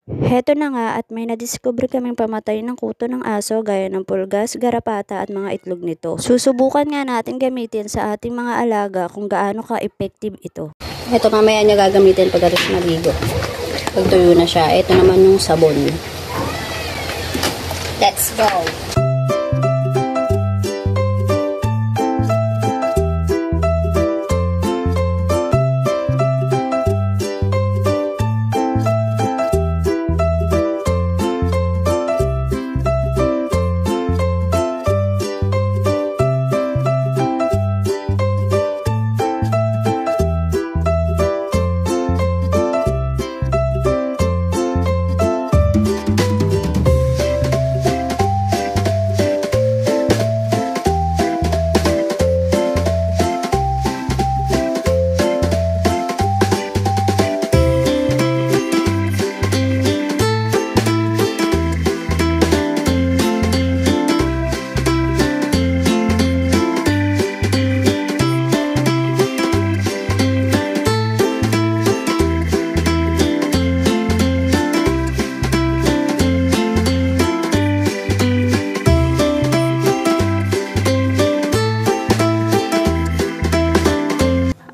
Heto na nga at may nadiskubre kaming pamatay ng kuto ng aso gaya ng pulgas, garapata at mga itlog nito. Susubukan nga natin gamitin sa ating mga alaga kung gaano ka-effective ito. Heto mamaya niya gagamitin pagkatapos maligo. Pag tuyo na siya, ito naman yung sabon. Let's go!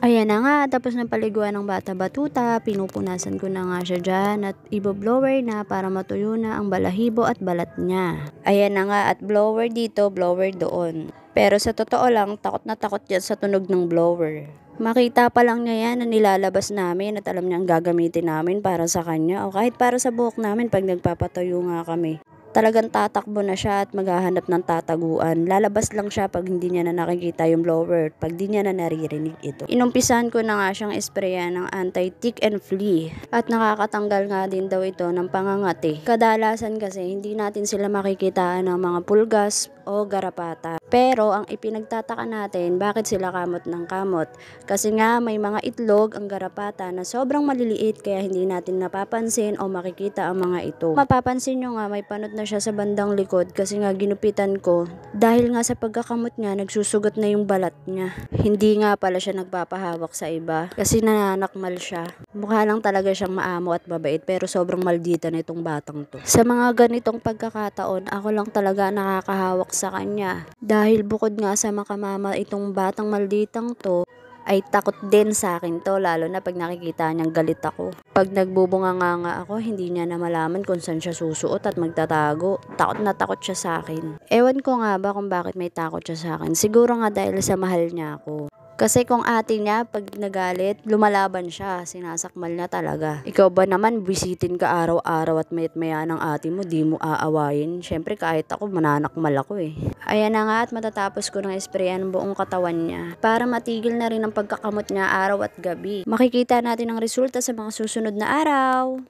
Ayan na nga, tapos ng paliguan ng bata batuta, pinupunasan ko na nga siya dyan at ibo-blower na para matuyo na ang balahibo at balat niya. Ayan na nga at blower dito, blower doon. Pero sa totoo lang, takot na takot yan sa tunog ng blower. Makita pa lang niya yan na nilalabas namin at alam niya ang gagamitin namin para sa kanya o kahit para sa buhok namin pag nagpapatuyo nga kami. Talagang tatakbo na siya at maghahanap ng tataguan. Lalabas lang siya pag hindi niya na nakikita yung blower, pag di niya na naririnig ito. Inumpisahan ko na nga siyang sprayan ng anti-tick and flea. At nakakatanggal nga din daw ito ng pangangati. Kadalasan kasi hindi natin sila makikitaan ng mga pulgas o garapata. Pero ang ipinagtataka natin, bakit sila kamot ng kamot? Kasi nga may mga itlog ang garapata na sobrang maliliit kaya hindi natin napapansin o makikita ang mga ito. Mapapansin nyo nga may panot na siya sa bandang likod kasi nga ginupitan ko. Dahil nga sa pagkakamot niya, nagsusugat na yung balat niya. Hindi nga pala siya nagpapahawak sa iba kasi nananakmal siya. Mukha lang talaga siyang maamo at mabait pero sobrang maldita na itong batang to. Sa mga ganitong pagkakataon, ako lang talaga nakakahawak sa kanya. Dahil bukod nga sa makamama itong batang malditang to, ay takot din sa akin to, lalo na pag nakikita niyang galit ako. Pag nagbubunganga nga ako, hindi niya na malaman kung saan siya susuot at magtatago. Takot na takot siya sa akin. Ewan ko nga ba kung bakit may takot siya sa akin. Siguro nga dahil sa mahal niya ako. Kasi kung ate niya, pag nagalit, lumalaban siya. Sinasakmal niya talaga. Ikaw ba naman, bisitin ka araw-araw at mayat-maya ng ate mo, di mo aawayin? Syempre kahit ako, mananakmal ako eh. Ayan na nga at matatapos ko ng sprayan ang buong katawan niya. Para matigil na rin ang pagkakamot niya araw at gabi. Makikita natin ang resulta sa mga susunod na araw.